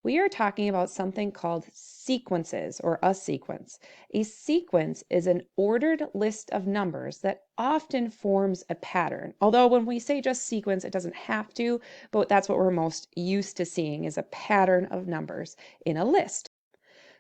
We are talking about something called sequences or a sequence. A sequence is an ordered list of numbers that often forms a pattern. Although when we say just sequence, it doesn't have to, but that's what we're most used to seeing is a pattern of numbers in a list.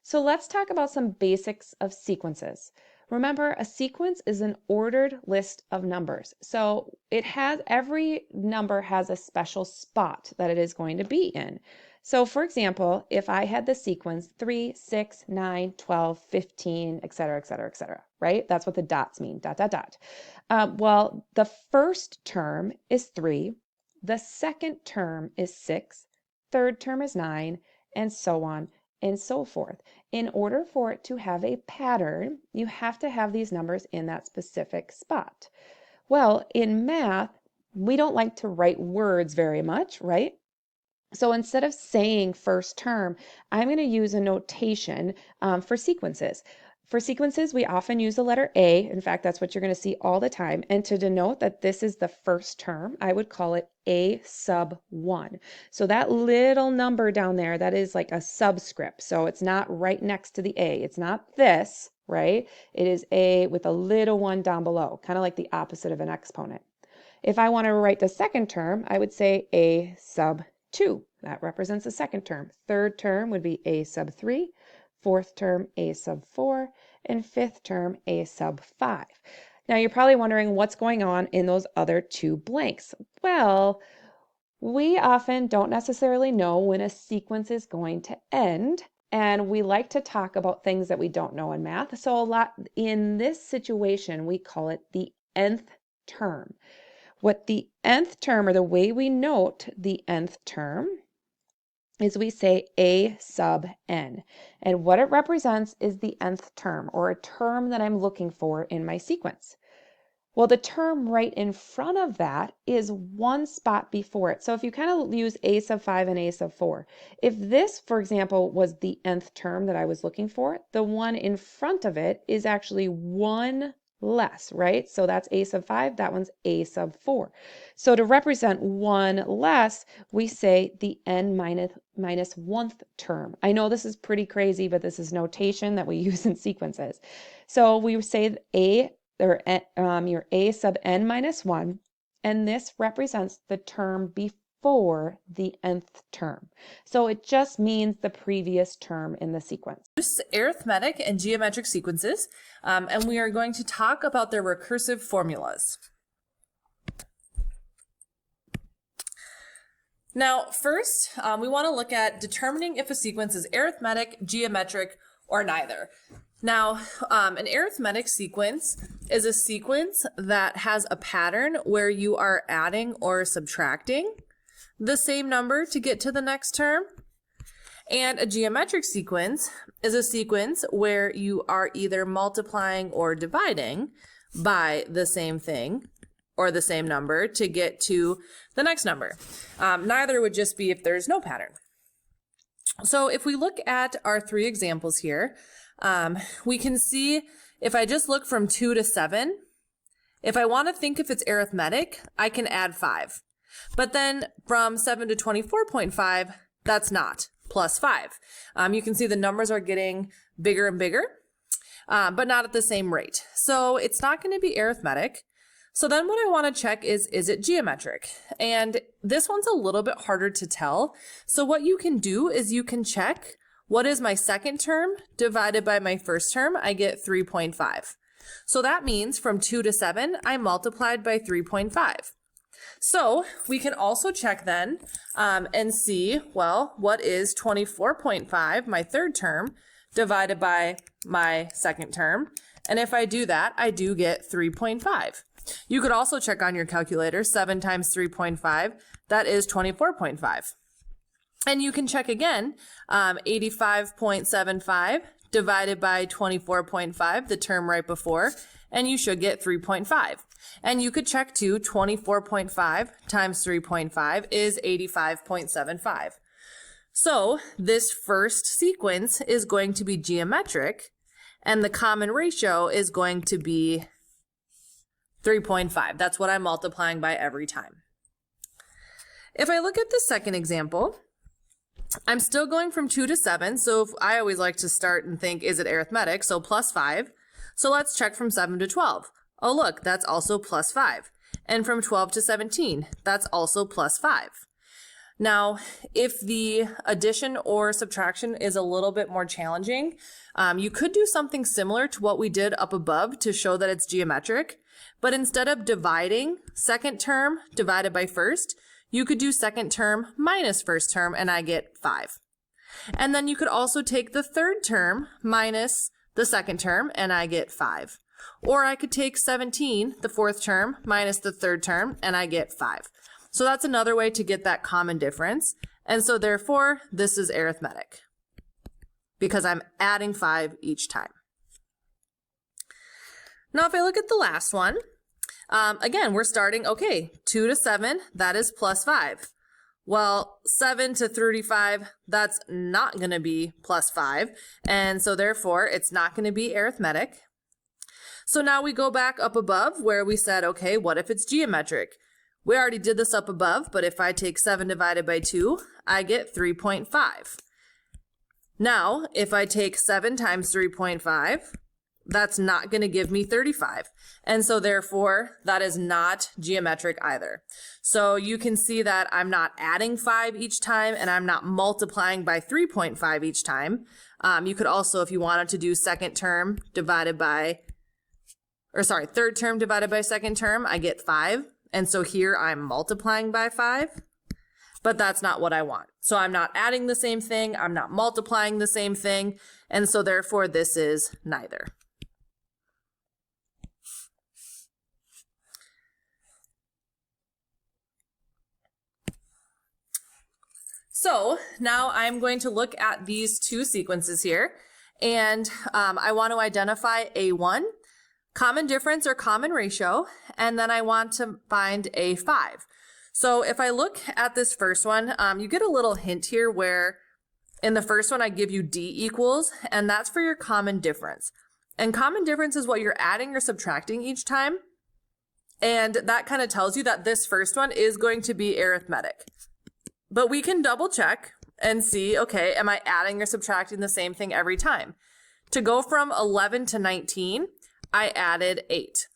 So let's talk about some basics of sequences. Remember, a sequence is an ordered list of numbers. So every number has a special spot that it is going to be in. So for example, if I had the sequence 3, 6, 9, 12, 15, etc., etc., etc., right? That's what the dots mean, dot, dot, dot. Well, the first term is 3, the second term is 6, third term is 9, and so on and so forth. In order for it to have a pattern, you have to have these numbers in that specific spot. Well, in math, we don't like to write words very much, right? So instead of saying first term, I'm going to use a notation for sequences. For sequences, we often use the letter A. In fact, that's what you're going to see all the time. And to denote that this is the first term, I would call it A sub 1. So that little number down there, that is like a subscript. So it's not right next to the A. It's not this, right? It is A with a little one down below, kind of like the opposite of an exponent. If I want to write the second term, I would say A sub 2. That represents the second term. Third term would be A sub 3, fourth term A sub 4, and fifth term A sub 5. Now you're probably wondering what's going on in those other two blanks. Well, we often don't necessarily know when a sequence is going to end, and we like to talk about things that we don't know in math. So a lot in this situation, we call it the nth term. What the nth term, or the way we note the nth term, is we say A sub n. And what it represents is the nth term, or a term that I'm looking for in my sequence. Well, the term right in front of that is one spot before it. So if you kind of use A sub 5 and A sub 4, if this, for example, was the nth term that I was looking for, the one in front of it is actually one less, right? So that's A sub 5, that one's A sub 4. So to represent one less, we say the n minus 1th term. I know this is pretty crazy, but this is notation that we use in sequences. So we say your A sub n minus 1, and this represents the term before the nth term. So it just means the previous term in the sequence. Arithmetic and geometric sequences, and we are going to talk about their recursive formulas. Now, first, we want to look at determining if a sequence is arithmetic, geometric, or neither. Now, an arithmetic sequence is a sequence that has a pattern where you are adding or subtracting the same number to get to the next term. And a geometric sequence is a sequence where you are either multiplying or dividing by the same thing or the same number to get to the next number. Neither would just be if there's no pattern. So if we look at our three examples here, we can see if I just look from 2 to 7, if I want to think if it's arithmetic, I can add 5. But then from 7 to 24.5, that's not, plus 5. You can see the numbers are getting bigger and bigger, but not at the same rate. So it's not going to be arithmetic. So then what I want to check is it geometric? And this one's a little bit harder to tell. So what you can do is you can check what is my second term divided by my first term. I get 3.5. So that means from 2 to 7, I multiplied by 3.5. So we can also check then and see, well, what is 24.5, my third term, divided by my second term? And if I do that, I do get 3.5. You could also check on your calculator, 7 times 3.5, that is 24.5. And you can check again, 85.75 divided by 24.5, the term right before, and you should get 3.5. And you could check too, 24.5 times 3.5 is 85.75. So this first sequence is going to be geometric, and the common ratio is going to be 3.5. That's what I'm multiplying by every time. If I look at the second example, I'm still going from 2 to 7, so I always like to start and think, is it arithmetic? So plus 5. So let's check from 7 to 12. Oh, look, that's also plus 5. And from 12 to 17, that's also plus 5. Now, if the addition or subtraction is a little bit more challenging, you could do something similar to what we did up above to show that it's geometric. But instead of dividing second term divided by first, you could do second term minus first term, and I get 5. And then you could also take the third term minus the second term, and I get 5. Or I could take 17, the fourth term, minus the third term, and I get 5. So that's another way to get that common difference. And so therefore, this is arithmetic because I'm adding 5 each time. Now, if I look at the last one, again, we're starting, okay, 2 to 7, that is plus 5. Well, 7 to 35, that's not going to be plus 5. And so therefore, it's not going to be arithmetic. So now we go back up above where we said, okay, what if it's geometric? We already did this up above, but if I take 7 divided by 2, I get 3.5. Now, if I take 7 times 3.5, that's not going to give me 35. And so therefore, that is not geometric either. So you can see that I'm not adding 5 each time, and I'm not multiplying by 3.5 each time. You could also, if you wanted to do third term divided by second term, I get 5. And so here I'm multiplying by 5, but that's not what I want. So I'm not adding the same thing, I'm not multiplying the same thing, and so therefore this is neither. So now I'm going to look at these two sequences here, and I want to identify A1, common difference or common ratio, and then I want to find A5. So if I look at this first one, you get a little hint here where in the first one I give you D equals, and that's for your common difference. And common difference is what you're adding or subtracting each time, and that kind of tells you that this first one is going to be arithmetic. But we can double check and see, okay, am I adding or subtracting the same thing every time? To go from 11 to 19, I added 8.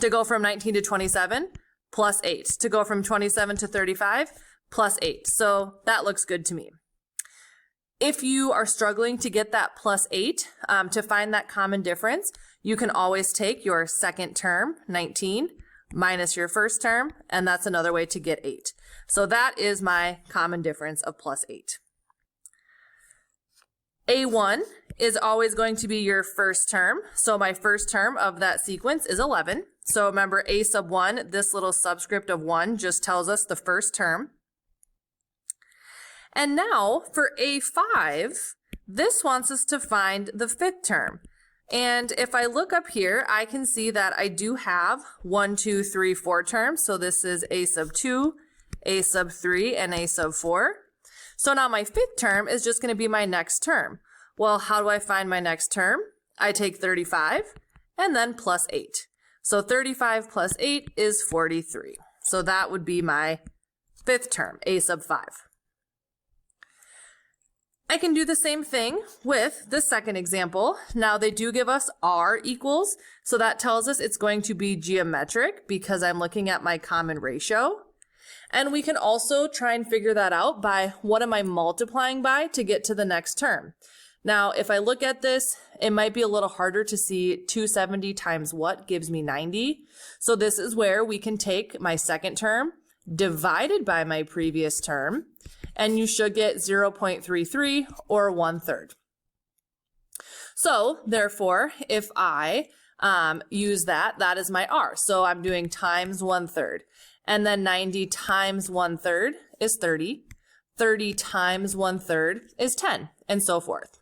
To go from 19 to 27, plus 8. To go from 27 to 35, plus 8. So that looks good to me. If you are struggling to get that plus 8, to find that common difference, you can always take your second term, 19, minus your first term, and that's another way to get 8. So that is my common difference of plus 8. A1 is always going to be your first term. So my first term of that sequence is 11. So remember A sub 1, this little subscript of 1 just tells us the first term. And now for A5, this wants us to find the fifth term. And if I look up here, I can see that I do have 1, 2, 3, 4 terms. So this is A sub 2, A sub 3, and A sub 4. So now my fifth term is just going to be my next term. Well, how do I find my next term? I take 35 and then plus 8. So 35 plus 8 is 43. So that would be my fifth term, A sub 5. I can do the same thing with the second example. Now they do give us R equals, so that tells us it's going to be geometric because I'm looking at my common ratio. And we can also try and figure that out by what am I multiplying by to get to the next term. Now, if I look at this, it might be a little harder to see 270 times what gives me 90. So this is where we can take my second term divided by my previous term, and you should get 0.33 or 1/3. So therefore, if I use that, that is my R. So I'm doing times 1/3. And then 90 times 1/3 is 30. 30 times 1/3 is 10, and so forth.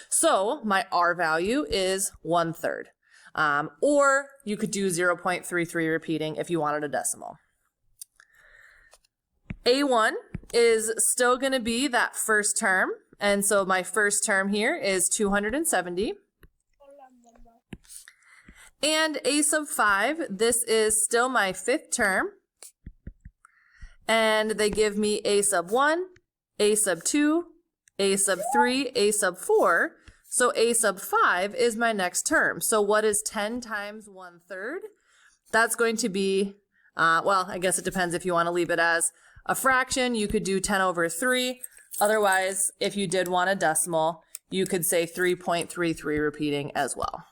So my R value is 1/3. Or you could do 0.33 repeating if you wanted a decimal. A1 is still going to be that first term. And so my first term here is 270. And A sub 5, this is still my fifth term. And they give me A sub 1, a sub 2, a sub 3, a sub 4. So a sub 5 is my next term. So what is 10 times 1/3? That's going to be, well, I guess it depends if you want to leave it as a fraction. You could do 10 over 3. Otherwise, if you did want a decimal, you could say 3.33 repeating as well.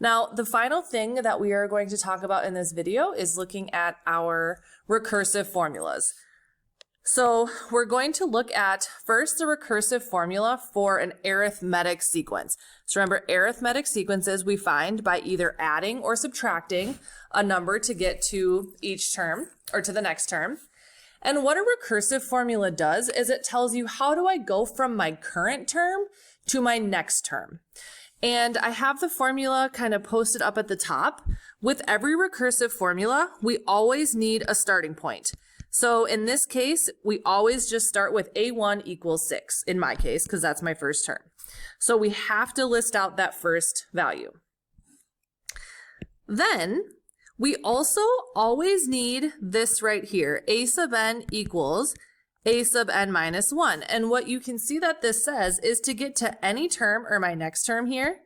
Now, the final thing that we are going to talk about in this video is looking at our recursive formulas. So we're going to look at first the recursive formula for an arithmetic sequence. So remember, arithmetic sequences we find by either adding or subtracting a number to get to each term or to the next term. And what a recursive formula does is it tells you how do I go from my current term to my next term. And I have the formula kind of posted up at the top. With every recursive formula, we always need a starting point. So in this case, we always just start with a1 equals 6, in my case, because that's my first term. So we have to list out that first value. Then we also always need this right here, a sub n equals a sub n minus 1. And what you can see that this says is to get to any term or my next term here,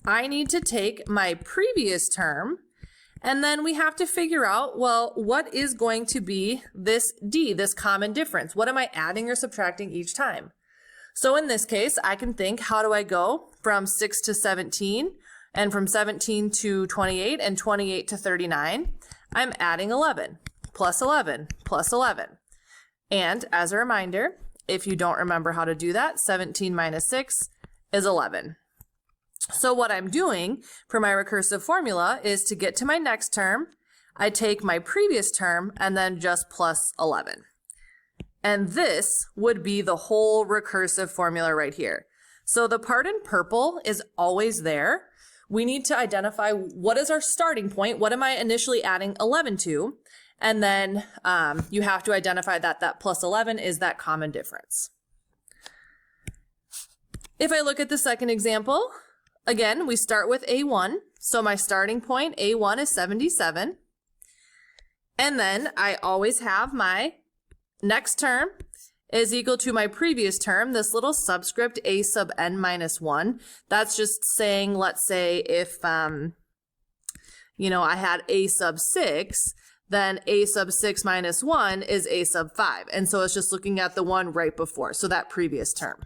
I need to take my previous term, and then we have to figure out, well, what is going to be this d, this common difference? What am I adding or subtracting each time? So in this case, I can think, how do I go from 6 to 17, and from 17 to 28, and 28 to 39? I'm adding 11, plus 11, plus 11. And as a reminder, if you don't remember how to do that, 17 minus 6 is 11. So what I'm doing for my recursive formula is to get to my next term, I take my previous term and then just plus 11. And this would be the whole recursive formula right here. So the part in purple is always there. We need to identify what is our starting point, what am I initially adding 11 to? And then you have to identify that that plus 11 is that common difference. If I look at the second example, again, we start with a1. So my starting point, a1 is 77. And then I always have my next term is equal to my previous term, this little subscript a sub n minus 1. That's just saying, let's say if, I had a sub 6, then a sub 6 minus 1 is a sub 5. And so it's just looking at the one right before, so that previous term.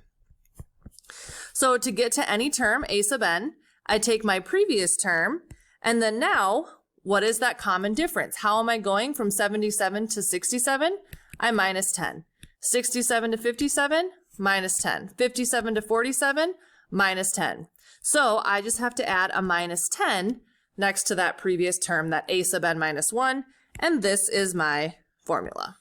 So to get to any term, a sub n, I take my previous term, and then now, what is that common difference? How am I going from 77 to 67? I minus 10. 67 to 57, minus 10. 57 to 47, minus 10. So I just have to add a minus 10 next to that previous term, that a sub n minus 1, and this is my formula.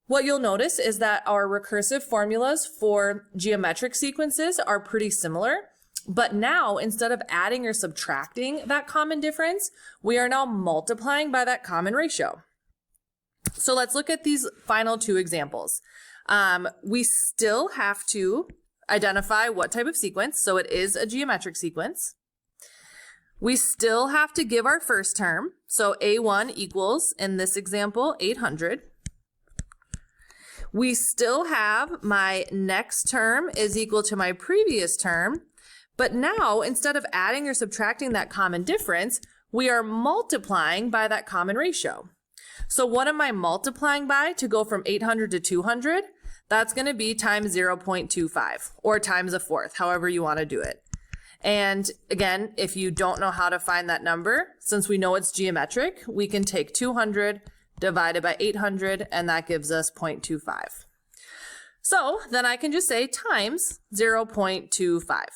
What you'll notice is that our recursive formulas for geometric sequences are pretty similar, but now instead of adding or subtracting that common difference, we are now multiplying by that common ratio. So let's look at these final two examples. We still have to identify what type of sequence, so it is a geometric sequence. We still have to give our first term, so a1 equals, in this example, 800. We still have my next term is equal to my previous term, but now instead of adding or subtracting that common difference, we are multiplying by that common ratio. So what am I multiplying by to go from 800 to 200? That's going to be times 0.25 or times a fourth, however you want to do it. And again, if you don't know how to find that number, since we know it's geometric, we can take 200 divided by 800, and that gives us 0.25. So then I can just say times 0.25.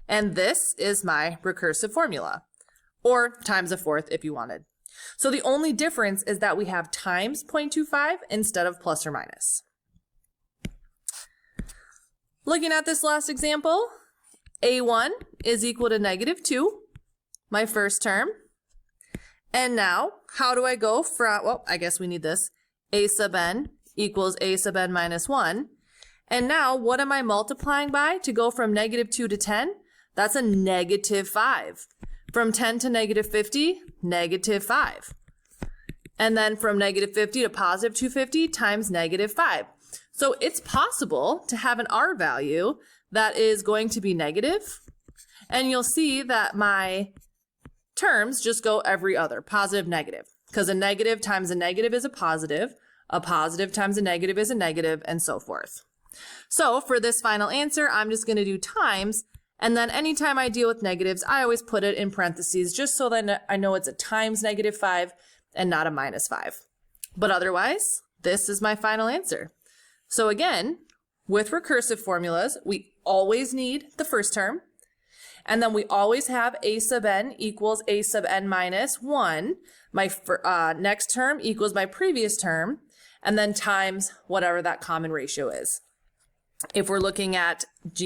And this is my recursive formula, or times a fourth if you wanted. So the only difference is that we have times 0.25 instead of plus or minus. Looking at this last example, a1 is equal to negative 2, my first term. And now, how do I go from, well, I guess we need this, a sub n equals a sub n minus 1. And now what am I multiplying by to go from -2 to 10? That's a -5. From 10 to -50, -5. And then from -50 to +250 times -5. So it's possible to have an R value that is going to be negative. And you'll see that my terms just go every other, positive, negative. Because a negative times a negative is a positive times a negative is a negative, and so forth. So for this final answer, I'm just going to do times. And then anytime I deal with negatives, I always put it in parentheses just so that I know it's a times -5 and not a -5. But otherwise, this is my final answer. So again, with recursive formulas, we always need the first term. And then we always have a sub n equals a sub n minus 1. My next term equals my previous term, and then times whatever that common ratio is. If we're looking at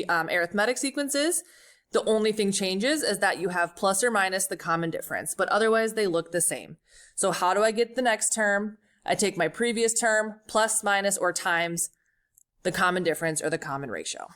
arithmetic sequences, the only thing changes is that you have plus or minus the common difference, but otherwise they look the same. So how do I get the next term? I take my previous term plus, minus, or times the common difference or the common ratio.